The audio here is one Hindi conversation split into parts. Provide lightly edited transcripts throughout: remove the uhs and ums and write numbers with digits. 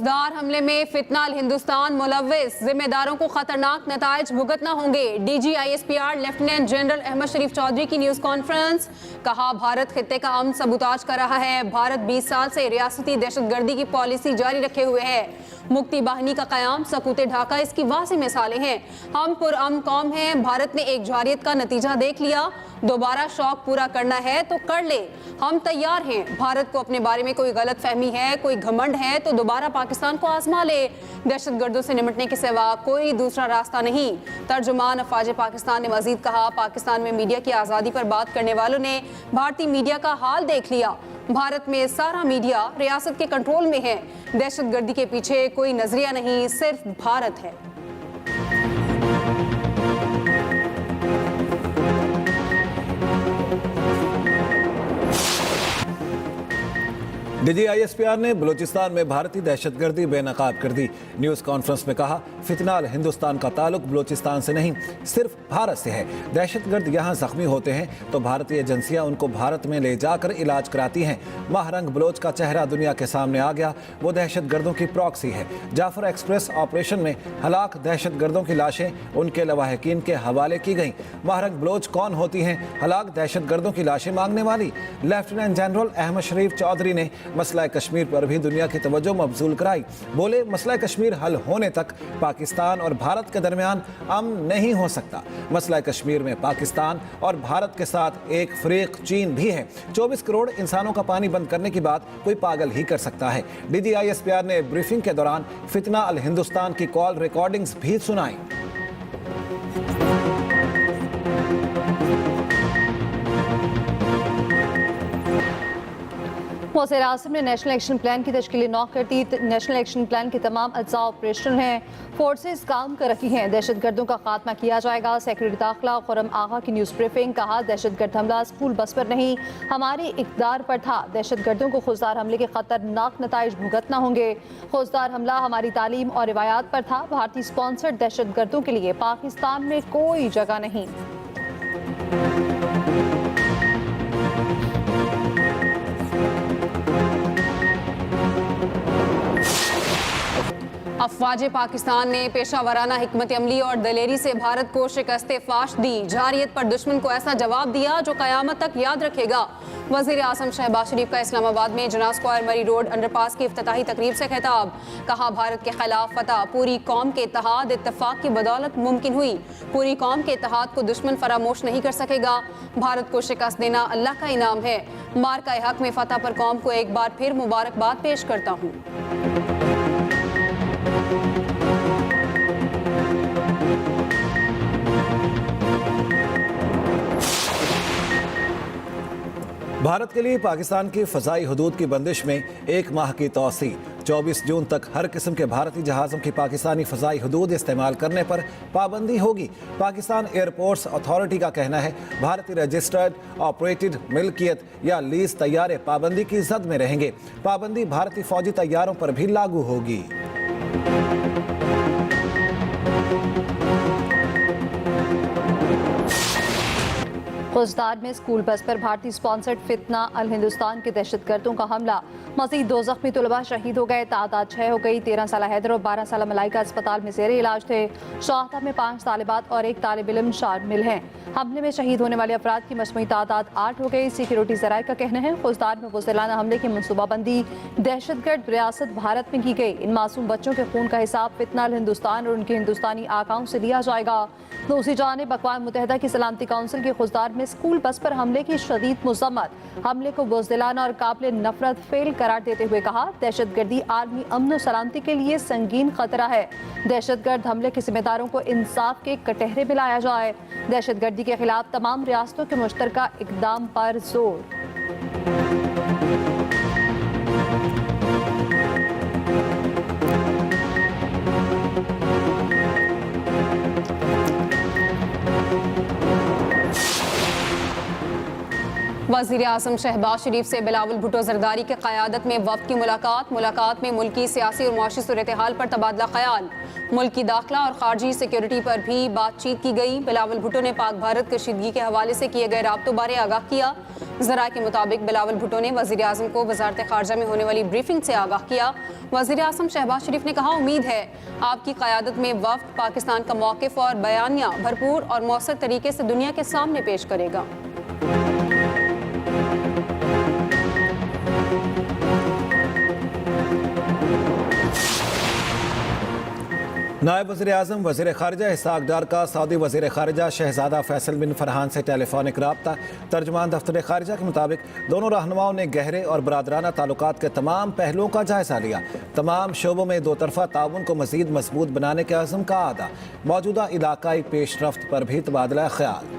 फौजदार हमले में फितनाल हिंदुस्तान मुलव्विस, जिम्मेदारों को खतरनाक नताइज भुगतना होंगे। DG ISPR lieutenant general Ahmed Sharif Chaudhry की न्यूज कॉन्फ्रेंस। कहा, भारत खित्ते का अमन सबूताज कर रहा है। भारत 20 साल से रियासती दहशतगर्दी की पॉलिसी जारी रखे हुए है। मुक्ति बाहिनी का कयाम, सकूते ढाका इसकी वाज़ेह मिसालें हैं। हम पुरअमन कौम हैं। भारत ने एक जारियत का नतीजा देख लिया, दोबारा शौक पूरा करना है तो कर ले, हम तैयार हैं। भारत को अपने बारे में कोई गलत फहमी है, कोई घमंड है तो दोबारा पाकिस्तान को आजमा ले। दहशतगर्दों से निपटने के सिवा कोई दूसरा रास्ता नहीं। तर्जुमान अफवाज पाकिस्तान ने मजीद कहा, पाकिस्तान में मीडिया की आज़ादी पर बात करने वालों ने भारतीय मीडिया का हाल देख लिया। भारत में सारा मीडिया रियासत के कंट्रोल में है। दहशतगर्दी के पीछे कोई नजरिया नहीं, सिर्फ भारत है। डीजी ISPR ने बलूचिस्तान में भारतीय दहशतगर्दी बेनकाब कर दी। न्यूज़ कॉन्फ्रेंस में कहा, फितनाल हिंदुस्तान का ताल्लुक बलूचिस्तान से नहीं, सिर्फ भारत से है। दहशतगर्द यहाँ जख्मी होते हैं तो भारतीय एजेंसियाँ उनको भारत में ले जाकर इलाज कराती हैं। महारंग बलोच का चेहरा दुनिया के सामने आ गया, वो दहशतगर्दों की प्रॉक्सी है। जाफर एक्सप्रेस ऑपरेशन में हलाक दहशतगर्दों की लाशें उनके लवाहकीन के हवाले की गईं। महारंग बलोच कौन होती हैं? हलाक दहशतगर्दों की लाशें मांगने वाली। लेफ्टिनेंट जनरल अहमद शरीफ चौधरी ने मसला कश्मीर पर भी दुनिया की तवज्जो मबजूल कराई। बोले, मसला कश्मीर हल होने तक पाकिस्तान और भारत के दरमियान अमन नहीं हो सकता। मसला कश्मीर में पाकिस्तान और भारत के साथ एक फरीक चीन भी है। 24 करोड़ इंसानों का पानी बंद करने की बात कोई पागल ही कर सकता है। डीजी ISPR ने ब्रीफिंग के दौरान फितना अल हिंदुस्तान की कॉल रिकॉर्डिंग्स भी सुनाई। वज़ीर आज़म ने नेशनल एक्शन प्लान की तश्कील नौ कर दी। नेशनल एक्शन प्लान के तमाम अज्जा ऑपरेशनल हैं, फोर्सेस काम कर रही हैं। दहशतगर्दों का खात्मा किया जाएगा। सेक्रेटरी दाखिला खुर्रम आगा की न्यूज़ ब्रीफिंग। कहा, दहशतगर्द हमला स्कूल बस पर नहीं, हमारे इक़्तिदार पर था। दहशतगर्दों को खुजदार हमले के खतरनाक नताइज भुगतना होंगे। खुजदार हमला हमारी तालीम और रिवायात पर था। भारतीय स्पॉन्सर्ड दहशतगर्दों के लिए पाकिस्तान में कोई जगह नहीं। अफवाज पाकिस्तान ने पेशा वराना हिकमत अमली और दलेरी से भारत को शिकस्त फाश दी। जारियत पर दुश्मन को ऐसा जवाब दिया जो कयामत तक याद रखेगा। वज़ीर आज़म शहबाज शरीफ का इस्लामाबाद में जना स्क्वायर मरी रोड अंडरपास की इफ्तिताही तकरीब से खिताब। कहा, भारत के खिलाफ फतह पूरी कौम के इत्तेहाद इत्तेफाक की बदौलत मुमकिन हुई। पूरी कौम के इत्तेहाद को दुश्मन फरामोश नहीं कर सकेगा। भारत को शिकस्त देना अल्लाह का इनाम है। मार्का हक में फतह पर कौम को एक बार फिर मुबारकबाद पेश करता हूँ। भारत के लिए पाकिस्तान की फ़ज़ाई हदूद की बंदिश में 1 माह की तौसी। 24 जून तक हर किस्म के भारतीय जहाज़ों की पाकिस्तानी फ़ज़ाई हदूद इस्तेमाल करने पर पाबंदी होगी। पाकिस्तान एयरपोर्ट्स अथॉरिटी का कहना है, भारतीय रजिस्टर्ड ऑपरेटेड मिल्कियत या लीज तैयारे पाबंदी की जद में रहेंगे। पाबंदी भारतीय फ़ौजी तैयारों पर भी लागू होगी। खुजदार में स्कूल बस पर भारतीय स्पॉन्सर्ड फितना अल हिंदुस्तान के दहशतगर्दों का हमला। मज़ीद 2 ज़ख्मी तलबा शहीद हो गए। तादाद 6 हो गई। 13 साल हैदर और 12 साल मलाइका अस्पताल में ज़ेरे इलाज थे। शाहता में 5 तालिबात और 1 तालिब इल्म शामिल हैं। हमले में शहीद होने वाले अफराद की मजमूई तादाद 8 हो गई। सिक्योरिटी ज़राए का कहना है, खुजदार में बुज़दिलाना हमले की मनसूबाबंदी दहशतगर्द रियासत भारत में की गई। इन मासूम बच्चों के खून का हिसाब फितना अल हिंदुस्तान और उनके हिंदुस्तानी आकाओं से लिया जाएगा। दूसरी जानिब अक़वाम मुत्तहिदा की सलामती काउंसिल के खुजदार में स्कूल बस पर हमले की शदीद मुज़म्मत। हमले को बुज़दिलाना और काबिल नफरत फेल करार देते हुए कहा, दहशतगर्दी आलमी अमन और सलामती के लिए संगीन खतरा है। दहशतगर्द हमले के जिम्मेदारों को इंसाफ के कटहरे में लाया जाए। दहशतगर्दी के खिलाफ तमाम रियासतों के मुश्तरका इक़दाम पर जोर। वज़ीर आज़म शहबाज शरीफ से बिलावल भुट्टो जरदारी के क़यादत में वफ़द की मुलाकात में मुल्की सियासी और मुआशी सूरत हाल पर तबादला ख्याल, मुल्क की दाखिला और खारजी सिक्योरिटी पर भी बातचीत की गई। बिलावल भुट्टो ने पाक भारत कशीदगी के हवाले से किए गए राब्तों बारे आगाह किया। ज़राए के मुताबिक बिलावल भुट्टो ने वज़ीर आज़म को वज़ारत ख़ारजा में होने वाली ब्रीफिंग से आगाह किया। वज़ीर आज़म शहबाज शरीफ ने कहा, उम्मीद है आपकी क़यादत में वफ़द पाकिस्तान का मौक़िफ़ और बयानिया भरपूर और मौसर तरीके से दुनिया के सामने पेश करेगा। नायब वज़ीर आज़म वज़ीर ख़ारिजा इसहाक़ डार का सऊदी वज़ीर ख़ारिजा शहज़ादा फैसल बिन फरहान से टेलीफोनिक रब्ता। तर्जुमान दफ्तर ख़ारिजा के मुताबिक दोनों रहनुमाओं ने गहरे और बरादराना ताल्लुकात के तमाम पहलुओं का जायज़ा लिया। तमाम शोबों में दो तरफ़ा ताउन को मज़ीद मजबूत बनाने के अज़्म का आदा। मौजूदा इलाकाई पेशरफ्त पर भी तबादला ख्याल।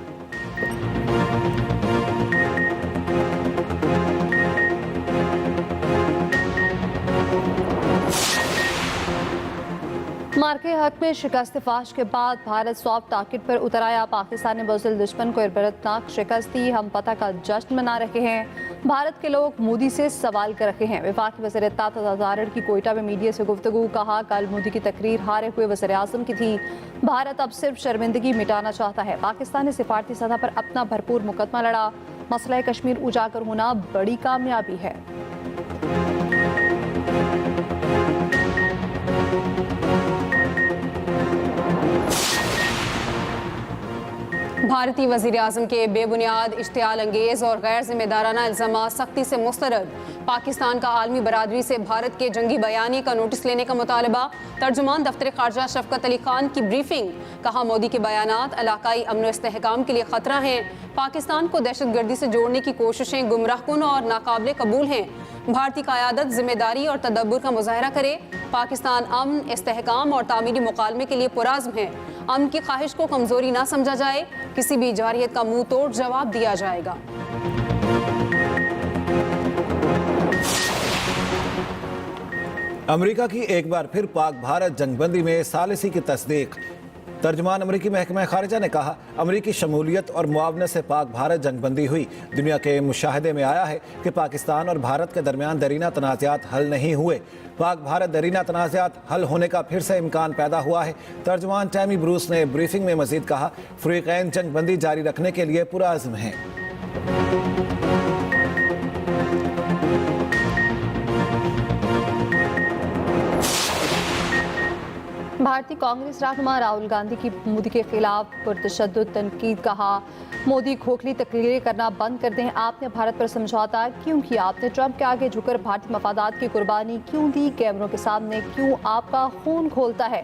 मार्के हक में शिकस्त फाश के बाद भारत सॉफ्ट टारगेट पर उतर आया। पाकिस्तान ने बुज़दिल दुश्मन को इबरतनाक शिकस्त दी। हम पता का जश्न मना रहे हैं। भारत के लोग मोदी से सवाल कर रहे हैं। वफाकी वज़ीर इत्तलात अज़हर की कोयटा में मीडिया से गुफ्तगू। कहा, कल मोदी की तकरीर हारे हुए वज़ीर आज़म की थी। भारत अब सिर्फ शर्मिंदगी मिटाना चाहता है। पाकिस्तान ने सिफारती सतह पर अपना भरपूर मुकदमा लड़ा। मसला कश्मीर उजागर होना बड़ी कामयाबी है। भारतीय वज़ीर आज़म के बेबुनियाद, इश्तियाल अंगेज़ और गैर जिम्मेदाराना इल्ज़ामात सख्ती से मुस्तरद। पाकिस्तान का आलमी बरादरी से भारत के जंगी बयानी का नोटिस लेने का मुतालबा। तर्जुमान दफ्तर ख़ारजा शफ़क़त अली खान की ब्रीफिंग। कहा, मोदी के बयानात इलाकाई अमन व इस्तेहकाम के लिए ख़तरा हैं। पाकिस्तान को दहशतगर्दी से जोड़ने की कोशिशें गुमराहकुन और नाकाबिले कबूल हैं। भारतीय क़यादत जिम्मेदारी और तदब्बुर का मुज़ाहरा करे। पाकिस्तान अमन, इस्तेहकाम और तामीरी मुकालमे के लिए पुरअज़्म है। अमन की ख्वाहिश को कमज़ोरी ना समझा जाए। किसी भी जारहियत का मुंह तोड़ जवाब दिया जाएगा। अमेरिका की एक बार फिर पाक भारत जंगबंदी में सालिसी की तस्दीक। तर्जुमान अमरीकी महकमा खारिजा ने कहा, अमरीकी शमूलियत और मुआवनत से पाक भारत जंगबंदी हुई। दुनिया के मुशाहदे में आया है कि पाकिस्तान और भारत के दरमियान दरीना तनाज़ात हल नहीं हुए। पाक भारत दरीना तनाज़ात हल होने का फिर से इम्कान पैदा हुआ है। तर्जुमान टैमी ब्रूस ने ब्रीफिंग में मजीद कहा, फ़रीक़ैन जंगबंदी जारी रखने के लिए पुरअज़्म हैं। भारतीय कांग्रेस रहनुमा राहुल गांधी की मोदी के खिलाफ पुरतशद्दुद तनकीद। कहा, मोदी खोखली तकरीरें करना बंद कर दें। आपने भारत पर समझौता क्यों किया? आपने ट्रंप के आगे झुककर भारतीय मफादात की कुर्बानी क्यों दी? कैमरों के सामने क्यों आपका खून खोलता है?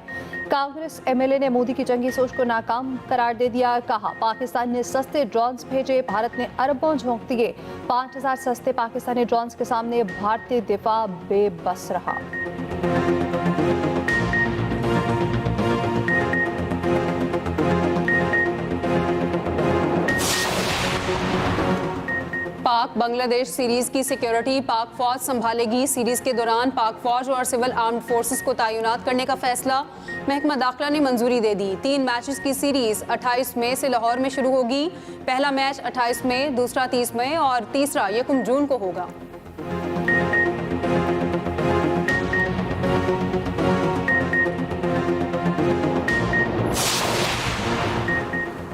कांग्रेस एमएलए ने मोदी की जंगी सोच को नाकाम करार दे दिया। कहा, पाकिस्तान ने सस्ते ड्रोन्स भेजे, भारत ने अरबों झोंक दिए। 5000 सस्ते पाकिस्तानी ड्रोन्स के सामने भारतीय दिफा बेबस रहा। पाक बांग्लादेश सीरीज की सिक्योरिटी पाक फौज संभालेगी। सीरीज के दौरान पाक फौज और सिविल आर्म्ड फोर्सेस को तैनात करने का फैसला महकमा दाखिला ने मंजूरी दे दी। 3 मैचेस की सीरीज 28 मई से लाहौर में शुरू होगी। पहला मैच 28 मई, दूसरा 30 मई और तीसरा 1 जून को होगा।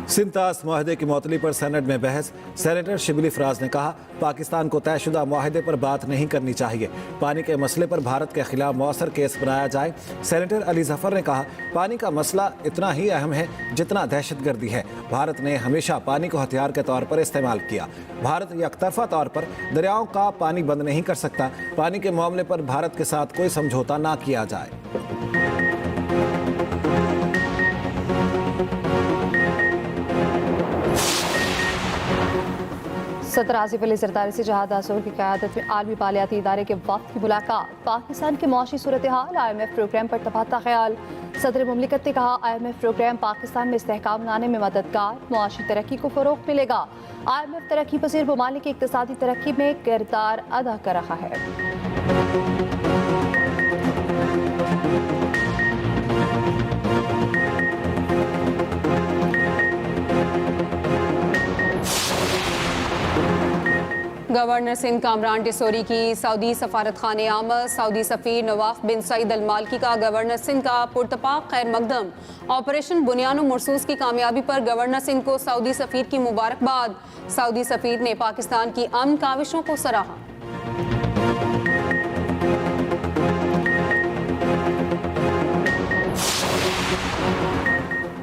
सिंतास माहदे की मौतली पर सेनेट में बहस। सेनेटर शिबली फराज ने कहा, पाकिस्तान को तयशुदा माहदे पर बात नहीं करनी चाहिए। पानी के मसले पर भारत के खिलाफ मौसर केस बनाया जाए। सेनेटर अली जफर ने कहा, पानी का मसला इतना ही अहम है जितना दहशतगर्दी है। भारत ने हमेशा पानी को हथियार के तौर पर इस्तेमाल किया। भारत यकतरफा तौर पर दरियाओं का पानी बंद नहीं कर सकता। पानी के मामले पर भारत के साथ कोई समझौता ना किया जाए। सदर आसिफ अली जरदारी से जहाद आसोर की क़यादत में आलमी मालियाती इदारे के वक्त की मुलाकात। पाकिस्तान के मुआशी सूरत हाल, IMF प्रोग्राम पर तबादला ख्याल। सदर मुमलिकत ने कहा, IMF प्रोग्राम पाकिस्तान में इस्तेहकाम लाने में मददगार, मुआशी तरक्की को फ़रोग़ मिलेगा। IMF तरक्की पसीर ममालिक की इक़्तिसादी तरक्की में किरदार अदा कर रहा है। गवर्नर सिंध कामरान टिसोरी की सऊदी सफारत खाने आमद। सऊदी सफीर नवाफ बिन सईद अल मालिकी का गवर्नर सिंध का पुरतपाक खैर मकदम। ऑपरेशन बुनियानो मरसूस की कामयाबी पर गवर्नर सिंध को सऊदी सफीर की मुबारकबाद। सऊदी सफीर ने पाकिस्तान की अमन काविशों को सराहा।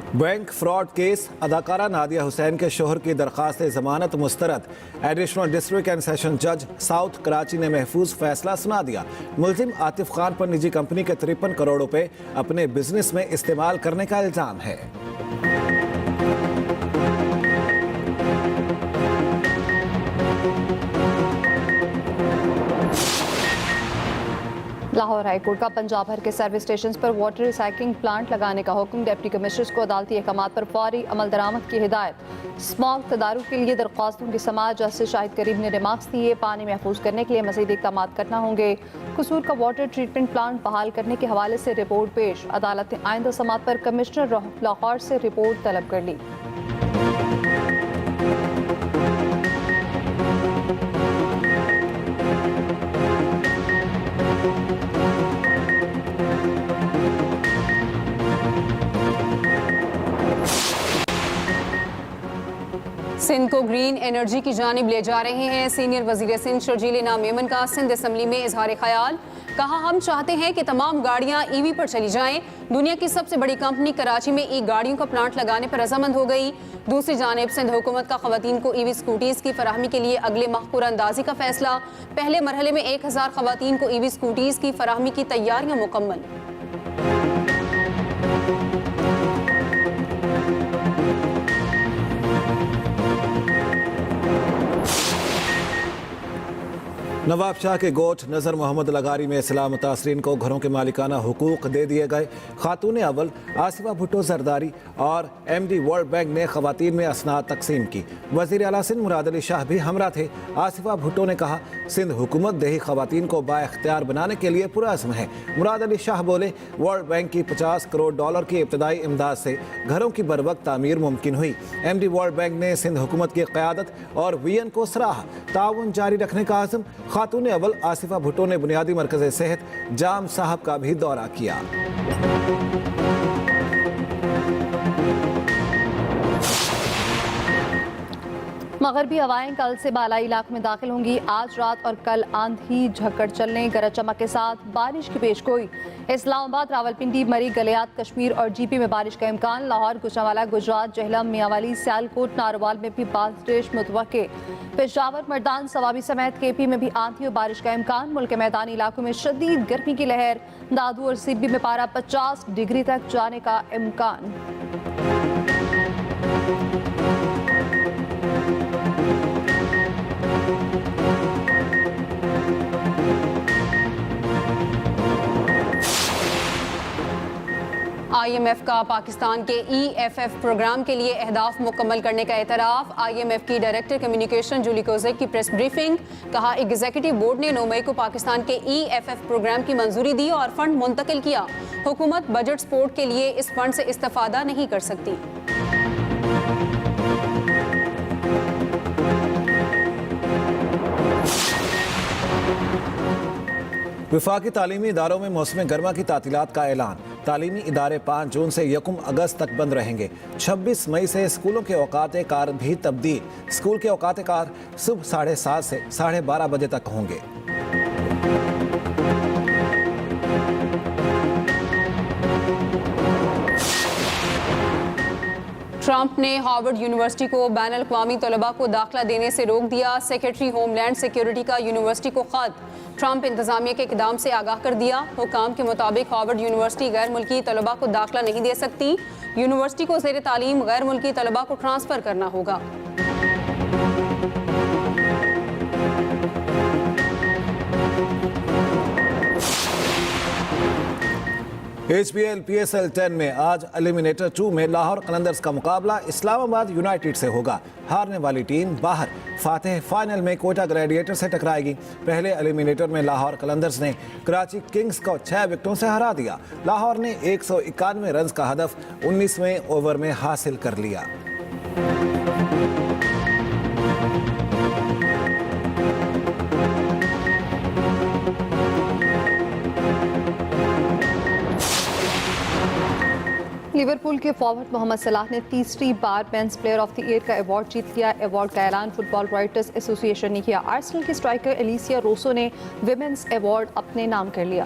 बैंक फ्रॉड केस, अदाकारा नादिया हुसैन के शोहर की दरखास्त जमानत मुस्तरद। एडिशनल डिस्ट्रिक्ट एंड सेशन जज साउथ कराची ने महफूज फैसला सुना दिया। मुलजिम आतिफ खान पर निजी कंपनी के 53 करोड़ रुपए अपने बिजनेस में इस्तेमाल करने का इल्जाम है। लाहौर हाईकोर्ट का पंजाब भर के सर्विस स्टेशन पर वाटर रिसाइकलिंग प्लांट लगाने का हुक्म। डिप्टी कमिश्नर्स को अदालती अहकामात पर फौरी अमल दरामद की हिदायत। स्मॉग तदारुक के लिए दरख्वास्तों की समाअत जस्टिस शाहिद करीम ने रिमार्क्स दिए। पानी महफूज करने के लिए मज़ीद इक़दाम करना होंगे। कसूर का वाटर ट्रीटमेंट प्लांट बहाल करने के हवाले से रिपोर्ट पेश। अदालत ने आइंदा समाअत पर कमिश्नर लाहौर से रिपोर्ट तलब कर ली। सिंध को ग्रीन एनर्जी की जानिब ले जा रहे हैं। सीनियर वजीर सिंध शर्जील इनाम मेमन का सिंध असम्बली में इजहार ख्याल। कहा, हम चाहते हैं कि तमाम गाड़ियां ईवी पर चली जाएं। दुनिया की सबसे बड़ी कंपनी कराची में ई गाड़ियों का प्लांट लगाने पर रजामंद हो गई। दूसरी जानिब सिंध हुकूमत का खवातीन को ईवी स्कूटीज की फराहमी के लिए अगले माह कुरानंदाजी का फैसला। पहले मरहले में 1000 खवातीन को ईवी स्कूटीज की फराहमी की तैयारियां मुकम्मल। नवाब शाह के गोठ नज़र मोहम्मद लगारी में इस्लाम मुतासरीन को घरों के मालिकाना हुकूक दे दिए गए। खातून अव्वल आसिफा भुट्टो जरदारी और MD वर्ल्ड बैंक ने खवातीन में असनाद तकसीम की। वज़ीर आला सिंध मुराद अली शाह भी हमरा थे। आसिफा भुट्टो ने कहा, सिंध हुकूमत देही खवातीन को बाइख्तियार बनाने के लिए पुरअज़्म है। मुराद अली शाह बोले, वर्ल्ड बैंक की $50 करोड़ की इब्तदाई इमदाद से घरों की बरवक्त तामीर मुमकिन हुई। MD वर्ल्ड बैंक ने सिंध हुकूमत की क़यादत और वियन को सराहा। ताउन जारी रखने का आज़म। खातून अव्वल आसिफा भुट्टो ने बुनियादी मरकज़ सेहत जाम साहब का भी दौरा किया। मगरबी हवाएं कल से बालाई इलाकों में दाखिल होंगी। आज रात और कल आंधी झक्कड़ चलने, गरज चमक के साथ बारिश की पेशगोई। इस्लामाबाद, रावलपिंडी, मरी, गलियात, कश्मीर और GP में बारिश का इम्कान। लाहौर, गुजरांवाला, गुजरात, जहलम, मियांवाली, सियालकोट, नारोवाल में भी बारिश मुतवक्के। पेशावर, मर्दान, सवाबी समेत KP में भी आंधी और बारिश का इम्कान। मुल्क के मैदानी इलाकों में शदीद गर्मी की लहर। दादू और सिब्बी में पारा 50 डिग्री तक जाने का इम्कान। IMF का पाकिस्तान के EFF प्रोग्राम के लिए अहदाफ मुकम्मल करने का एतराफ़। IMF की डायरेक्टर कम्युनिकेशन जूली कोजेक की प्रेस ब्रीफिंग। कहा, एग्जीक्यूटिव बोर्ड ने 9 मई को पाकिस्तान के EFF प्रोग्राम की मंजूरी दी और फंड मुंतकिल किया। हुकूमत बजट सपोर्ट के लिए इस फंड से इस्तेफादा नहीं कर सकती। वफाकी तालीमी इदारों में मौसम गर्मा की तातीलात का ऐलान। तालीमी इदारे 5 जून से 1 अगस्त तक बंद रहेंगे। 26 मई से स्कूलों के औकात कार भी तब्दील। स्कूल के औकात कार सुबह 7:30 से 12:30 बजे तक होंगे। ट्रंप ने हार्वर्ड यूनिवर्सिटी को बैन अल-अक़वामी तलबा को दाखिला देने से रोक दिया। सेक्रेटरी होमलैंड सिक्योरिटी का यूनिवर्सिटी को खत। ट्रंप इंतजामिया के इक़दाम से आगाह कर दिया। हुकाम के मुताबिक हार्वर्ड यूनिवर्सिटी गैर मुल्की तलबा को दाखिला नहीं दे सकती। यूनिवर्सिटी को ज़ेर तालीम गैर मुल्की तलबा को ट्रांसफ़र करना होगा। HBL PSL 10 में आज एलिमिनेटर 2 में लाहौर कलंदर्स का मुकाबला इस्लामाबाद यूनाइटेड से होगा। हारने वाली टीम बाहर। फातेह फाइनल में कोयटा ग्लैडिएटर से टकराएगी। पहले एलिमिनेटर में लाहौर कलंदर्स ने कराची किंग्स को 6 विकेटों से हरा दिया। लाहौर ने 191 रन का हदफ 19वें ओवर में हासिल कर लिया। लिवरपूल के फॉरवर्ड मोहम्मद सलाह ने तीसरी बार men's player of the year का अवार्ड जीत लिया। अवार्ड का ऐलान फुटबॉल राइटर्स एसोसिएशन ने किया। आर्सेनल के स्ट्राइकर एलिसिया रोसो ने विमेंस अवार्ड अपने नाम कर लिया।